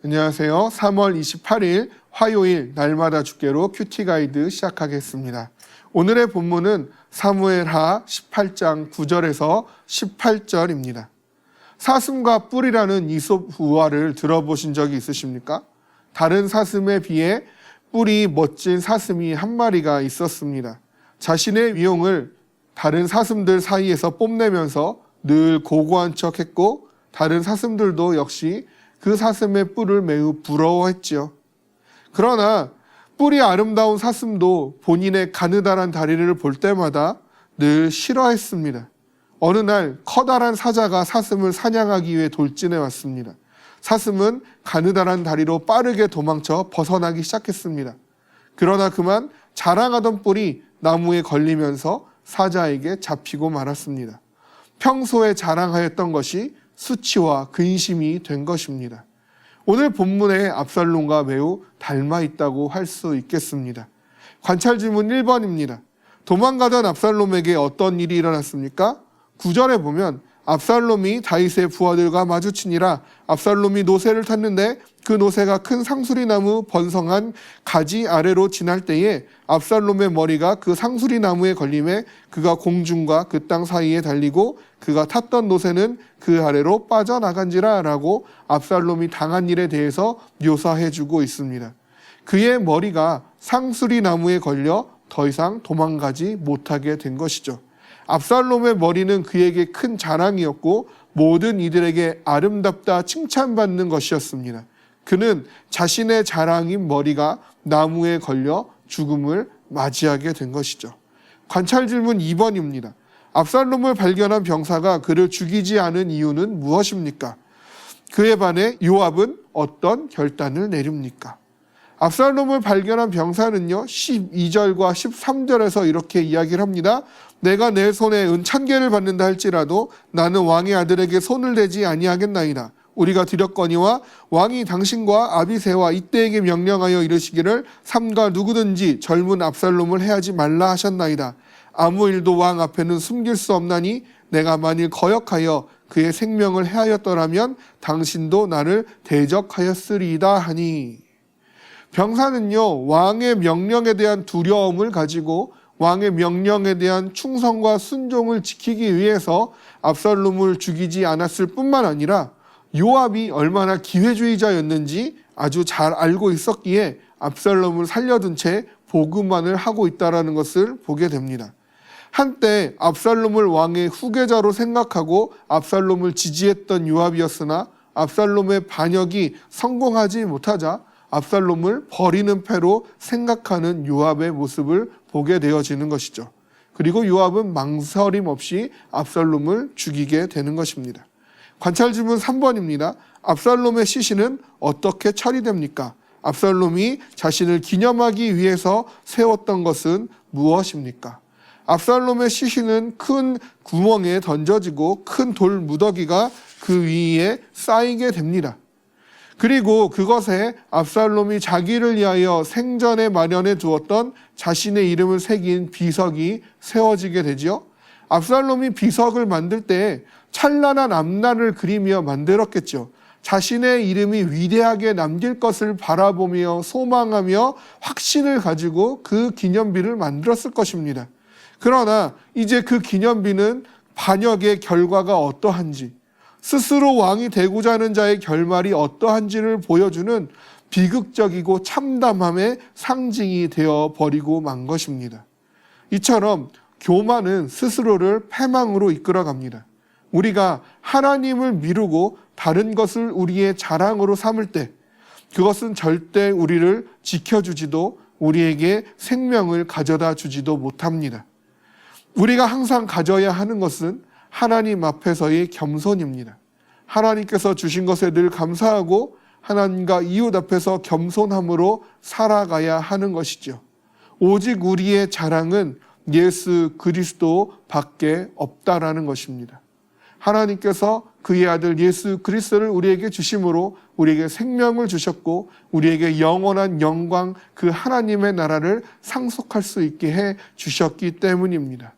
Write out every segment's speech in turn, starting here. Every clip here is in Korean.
안녕하세요. 3월 28일 화요일 날마다 주께로 큐티 가이드 시작하겠습니다. 오늘의 본문은 사무엘하 18장 9절에서 18절입니다. 사슴과 뿔이라는 이솝 우화를 들어보신 적이 있으십니까? 다른 사슴에 비해 뿔이 멋진 사슴이 한 마리가 있었습니다. 자신의 위용을 다른 사슴들 사이에서 뽐내면서 늘 고고한 척했고 다른 사슴들도 역시 그 사슴의 뿔을 매우 부러워했지요. 그러나 뿔이 아름다운 사슴도 본인의 가느다란 다리를 볼 때마다 늘 싫어했습니다. 어느 날 커다란 사자가 사슴을 사냥하기 위해 돌진해 왔습니다. 사슴은 가느다란 다리로 빠르게 도망쳐 벗어나기 시작했습니다. 그러나 그만 자랑하던 뿔이 나무에 걸리면서 사자에게 잡히고 말았습니다. 평소에 자랑하였던 것이 수치와 근심이 된 것입니다. 오늘 본문의 압살롬과 매우 닮아 있다고 할 수 있겠습니다. 관찰 질문 1번입니다. 도망가던 압살롬에게 어떤 일이 일어났습니까? 9절에 보면 압살롬이 다윗의 부하들과 마주치니라. 압살롬이 노새를 탔는데 그 노새가 큰 상수리나무 번성한 가지 아래로 지날 때에 압살롬의 머리가 그 상수리나무에 걸림에 그가 공중과 그 땅 사이에 달리고 그가 탔던 노새는 그 아래로 빠져나간지라 라고 압살롬이 당한 일에 대해서 묘사해주고 있습니다. 그의 머리가 상수리나무에 걸려 더 이상 도망가지 못하게 된 것이죠. 압살롬의 머리는 그에게 큰 자랑이었고 모든 이들에게 아름답다 칭찬받는 것이었습니다. 그는 자신의 자랑인 머리가 나무에 걸려 죽음을 맞이하게 된 것이죠. 관찰 질문 2번입니다. 압살롬을 발견한 병사가 그를 죽이지 않은 이유는 무엇입니까? 그에 반해 요압은 어떤 결단을 내립니까? 압살롬을 발견한 병사는요 12절과 13절에서 이렇게 이야기를 합니다. 내가 내 손에 은 1000개를 받는다 할지라도 나는 왕의 아들에게 손을 대지 아니하겠나이다. 우리가 드렸거니와 왕이 당신과 아비새와 이때에게 명령하여 이르시기를 삼가 누구든지 젊은 압살롬을 해하지 말라 하셨나이다. 아무 일도 왕 앞에는 숨길 수 없나니 내가 만일 거역하여 그의 생명을 해하였더라면 당신도 나를 대적하였으리이다 하니. 병사는요 왕의 명령에 대한 두려움을 가지고 왕의 명령에 대한 충성과 순종을 지키기 위해서 압살롬을 죽이지 않았을 뿐만 아니라 요압이 얼마나 기회주의자였는지 아주 잘 알고 있었기에 압살롬을 살려둔 채 보급만을 하고 있다는 것을 보게 됩니다. 한때 압살롬을 왕의 후계자로 생각하고 압살롬을 지지했던 요압이었으나 압살롬의 반역이 성공하지 못하자 압살롬을 버리는 패로 생각하는 요압의 모습을 보게 되어지는 것이죠. 그리고 요압은 망설임 없이 압살롬을 죽이게 되는 것입니다. 관찰 질문 3번입니다. 압살롬의 시신은 어떻게 처리됩니까? 압살롬이 자신을 기념하기 위해서 세웠던 것은 무엇입니까? 압살롬의 시신은 큰 구멍에 던져지고 큰 돌 무더기가 그 위에 쌓이게 됩니다. 그리고 그것에 압살롬이 자기를 위하여 생전에 마련해 두었던 자신의 이름을 새긴 비석이 세워지게 되죠. 압살롬이 비석을 만들 때 찬란한 앞날을 그리며 만들었겠죠. 자신의 이름이 위대하게 남길 것을 바라보며 소망하며 확신을 가지고 그 기념비를 만들었을 것입니다. 그러나 이제 그 기념비는 반역의 결과가 어떠한지, 스스로 왕이 되고자 하는 자의 결말이 어떠한지를 보여주는 비극적이고 참담함의 상징이 되어 버리고 만 것입니다. 이처럼 교만은 스스로를 패망으로 이끌어갑니다. 우리가 하나님을 미루고 다른 것을 우리의 자랑으로 삼을 때 그것은 절대 우리를 지켜주지도 우리에게 생명을 가져다 주지도 못합니다. 우리가 항상 가져야 하는 것은 하나님 앞에서의 겸손입니다. 하나님께서 주신 것에 늘 감사하고 하나님과 이웃 앞에서 겸손함으로 살아가야 하는 것이죠. 오직 우리의 자랑은 예수 그리스도 밖에 없다라는 것입니다. 하나님께서 그의 아들 예수 그리스도를 우리에게 주심으로 우리에게 생명을 주셨고 우리에게 영원한 영광 그 하나님의 나라를 상속할 수 있게 해 주셨기 때문입니다.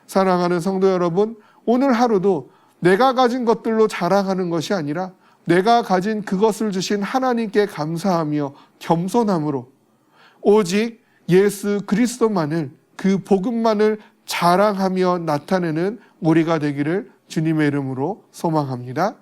사랑하는 성도 여러분, 오늘 하루도 내가 가진 것들로 자랑하는 것이 아니라 내가 가진 그것을 주신 하나님께 감사하며 겸손함으로 오직 예수 그리스도만을, 그 복음만을 자랑하며 나타내는 우리가 되기를 주님의 이름으로 소망합니다.